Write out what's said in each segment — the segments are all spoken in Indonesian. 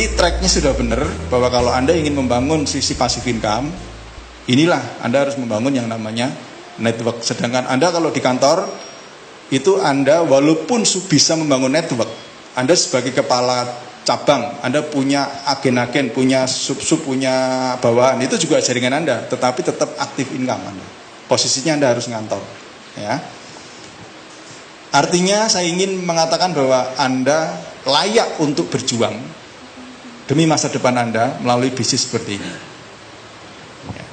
berarti tracknya sudah benar bahwa kalau Anda ingin membangun sisi passive income, inilah Anda harus membangun yang namanya network. Sedangkan Anda kalau di kantor itu Anda walaupun bisa membangun network, Anda sebagai kepala cabang, Anda punya agen-agen, punya sub-sub, punya bawahan, itu juga jaringan Anda, tetapi tetap aktif income Anda. Posisinya Anda harus ngantor, ya. Artinya saya ingin mengatakan bahwa Anda layak untuk berjuang demi masa depan Anda melalui bisnis seperti ini. Ya.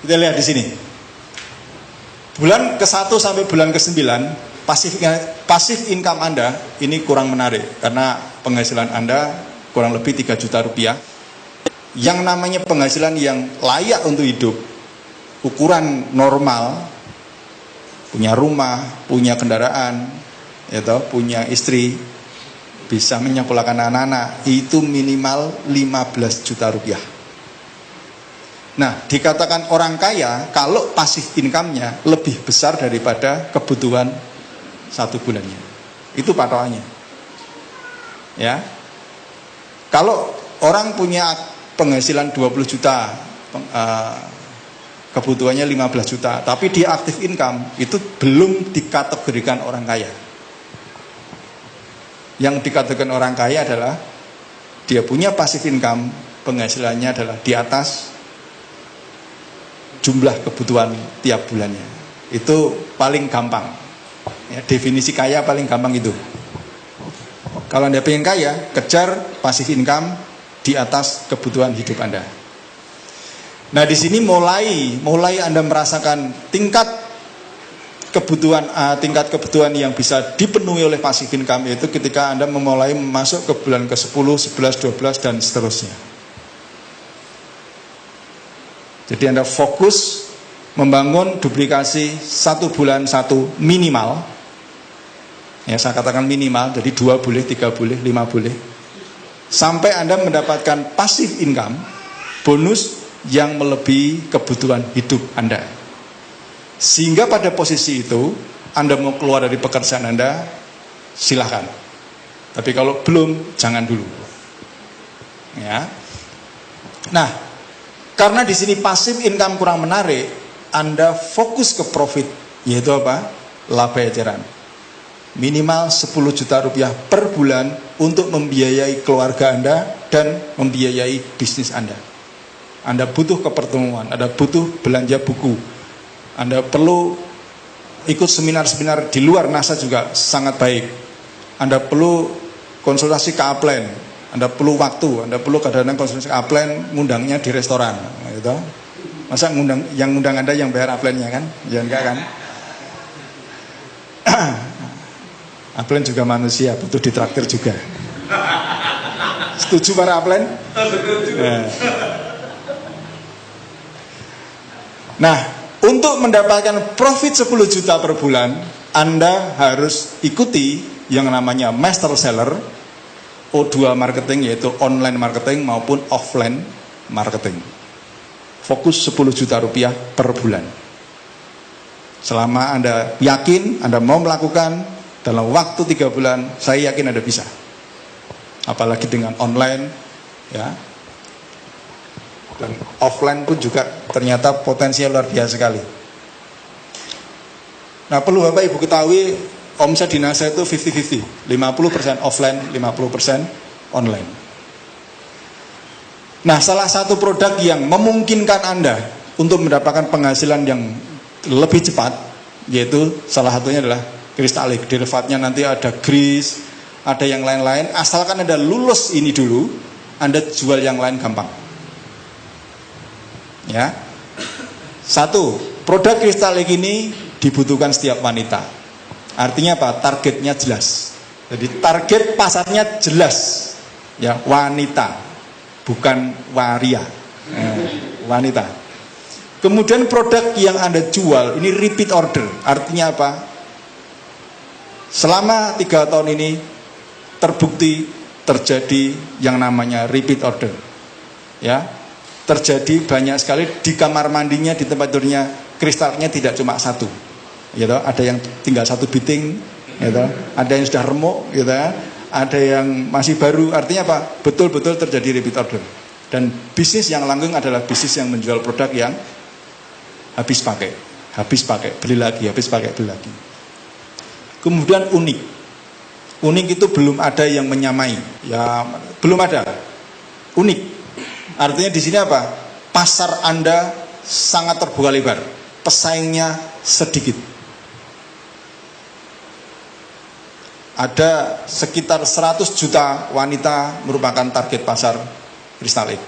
Kita lihat di sini. Bulan ke-1 sampai bulan ke-9, pasif income Anda ini kurang menarik karena penghasilan Anda kurang lebih 3 juta rupiah. Yang namanya penghasilan yang layak untuk hidup, ukuran normal, punya rumah, punya kendaraan, punya istri, bisa menyekolahkan anak-anak, itu minimal 15 juta rupiah. Nah, dikatakan orang kaya kalau pasif income-nya lebih besar daripada kebutuhan 1 bulannya. Itu patokannya. Ya. Kalau orang punya penghasilan 20 juta, kebutuhannya 15 juta, tapi dia aktif income, itu belum dikategorikan orang kaya. Yang dikategorikan orang kaya adalah dia punya pasif income, penghasilannya adalah di atas jumlah kebutuhan tiap bulannya. Itu paling gampang, ya, definisi kaya paling gampang itu. Kalau Anda pengen kaya, kejar pasif income di atas kebutuhan hidup Anda. Nah, di sini mulai Anda merasakan tingkat kebutuhan yang bisa dipenuhi oleh passive income, yaitu ketika Anda memulai masuk ke bulan ke-10, 11, 12 dan seterusnya. Jadi Anda fokus membangun duplikasi 1 bulan 1 minimal. Ya, saya katakan minimal, jadi 2 boleh, 3 boleh, 5 boleh. Sampai Anda mendapatkan passive income, bonus yang melebihi kebutuhan hidup Anda. Sehingga pada posisi itu, Anda mau keluar dari pekerjaan Anda, silahkan. Tapi kalau belum, jangan dulu. Ya. Nah, karena di sini passive income kurang menarik, Anda fokus ke profit, yaitu apa? Laba eceran. Minimal 10 juta rupiah per bulan untuk membiayai keluarga Anda dan membiayai bisnis Anda. Anda butuh kepertemuan, Anda butuh belanja buku, Anda perlu ikut seminar-seminar di luar NASA juga sangat baik. Anda perlu konsultasi ke upline, Anda perlu waktu, Anda perlu kadang-kadang konsultasi ke upline, ngundangnya di restoran, gitu. Masa yang ngundang Anda yang bayar upline-nya kan? Ya enggak kan? Upline juga manusia, butuh ditraktir juga. Setuju para upline? Nah, untuk mendapatkan profit 10 juta per bulan, Anda harus ikuti yang namanya master seller, O2 marketing, yaitu online marketing maupun offline marketing. Fokus 10 juta rupiah per bulan. Selama Anda yakin, Anda mau melakukan, dalam waktu 3 bulan, saya yakin Anda bisa. Apalagi dengan online, ya. Dan offline pun juga ternyata potensinya luar biasa sekali. Nah, perlu Bapak Ibu ketahui, omset di NASA itu 50-50. 50% offline, 50% online. Nah, salah satu produk yang memungkinkan Anda untuk mendapatkan penghasilan yang lebih cepat, yaitu salah satunya adalah kristalik. Derivatnya nanti ada grease, ada yang lain-lain. Asalkan Anda lulus ini dulu, Anda jual yang lain gampang. Ya. 1, produk kristalik ini dibutuhkan setiap wanita. Artinya apa? Targetnya jelas. Jadi target pasarnya jelas. Ya, wanita, bukan waria. Wanita. Kemudian produk yang Anda jual ini repeat order. Artinya apa? Selama 3 tahun ini terbukti terjadi yang namanya repeat order. Ya, terjadi banyak sekali di kamar mandinya, di tempat tidurnya kristalnya tidak cuma satu, gitu. Ada yang tinggal satu biting, gitu. Ada yang sudah remuk, gitu ya. Ada yang masih baru. Artinya apa? Betul-betul terjadi repeat order. Dan bisnis yang langgeng adalah bisnis yang menjual produk yang habis pakai, beli lagi, habis pakai, beli lagi. Kemudian unik itu belum ada yang menyamai, ya belum ada. Unik, artinya di sini apa? Pasar Anda sangat terbuka lebar, pesaingnya sedikit. Ada sekitar 100 juta wanita merupakan target pasar Crystal Egg.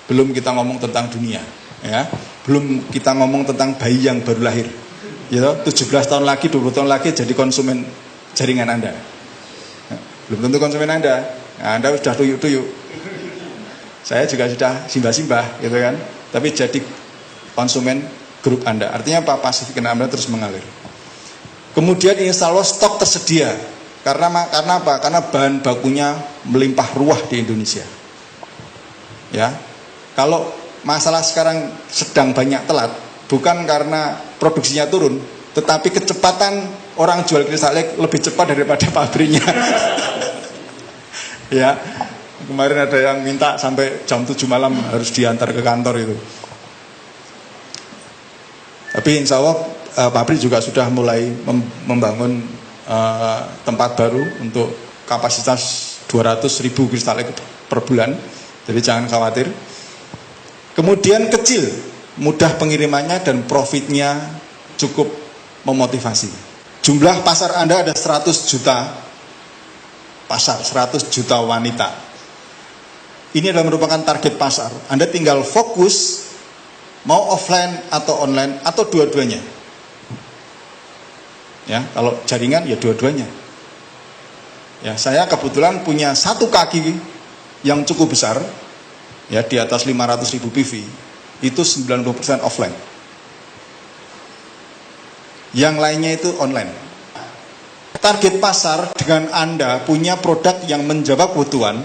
Belum kita ngomong tentang dunia, ya. Belum kita ngomong tentang bayi yang baru lahir. Ya, 17 tahun lagi, 20 tahun lagi jadi konsumen jaringan Anda. Belum tentu konsumen Anda. Nah, Anda sudah tuyuk-tuyuk. Saya juga sudah simbah-simbah, gitu kan. Tapi jadi konsumen grup Anda. Artinya apa? Pasif income Anda terus mengalir. Kemudian insya Allah stok tersedia. Karena apa? Karena bahan bakunya melimpah ruah di Indonesia. Ya, kalau masalah sekarang sedang banyak telat, bukan karena produksinya turun, tetapi kecepatan orang jual Crystal Egg lebih cepat daripada pabriknya. Ya, kemarin ada yang minta sampai jam 7 malam harus diantar ke kantor itu. Tapi insya Allah pabrik juga sudah mulai membangun tempat baru untuk kapasitas 200.000 Crystal Egg per bulan. Jadi jangan khawatir. Kemudian kecil, mudah pengirimannya dan profitnya cukup memotivasi. Jumlah pasar Anda ada 100 juta pasar, 100 juta wanita. Ini adalah merupakan target pasar. Anda tinggal fokus mau offline atau online atau dua-duanya. Ya, kalau jaringan ya dua-duanya. Ya, saya kebetulan punya satu kaki yang cukup besar, ya di atas 500.000 PV, itu 90% offline. Yang lainnya itu online. Target pasar dengan Anda punya produk yang menjawab kebutuhan.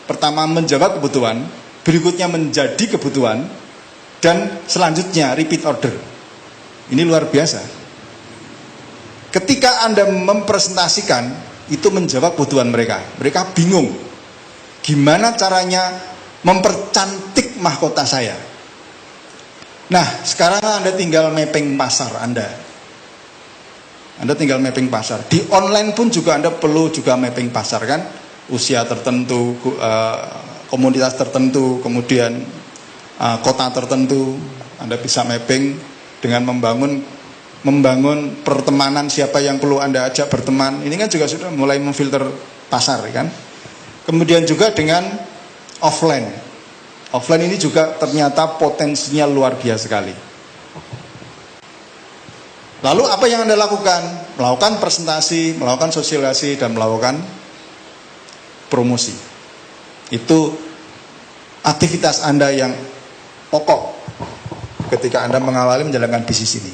Pertama menjawab kebutuhan, berikutnya menjadi kebutuhan, dan selanjutnya repeat order. Ini luar biasa. Ketika Anda mempresentasikan, itu menjawab kebutuhan mereka. Mereka bingung, gimana caranya mempercantik mahkota saya. Nah, sekarang Anda tinggal mapping pasar Anda. Anda tinggal mapping pasar. Di online pun juga Anda perlu juga mapping pasar, kan? Usia tertentu, komunitas tertentu, kemudian kota tertentu. Anda bisa mapping dengan membangun pertemanan, siapa yang perlu Anda ajak berteman. Ini kan juga sudah mulai memfilter pasar, kan? Kemudian juga dengan offline. Offline ini juga ternyata potensinya luar biasa sekali. Lalu apa yang Anda lakukan? Melakukan presentasi, melakukan sosialisasi, dan melakukan promosi. Itu aktivitas Anda yang pokok ketika Anda mengawali menjalankan bisnis ini.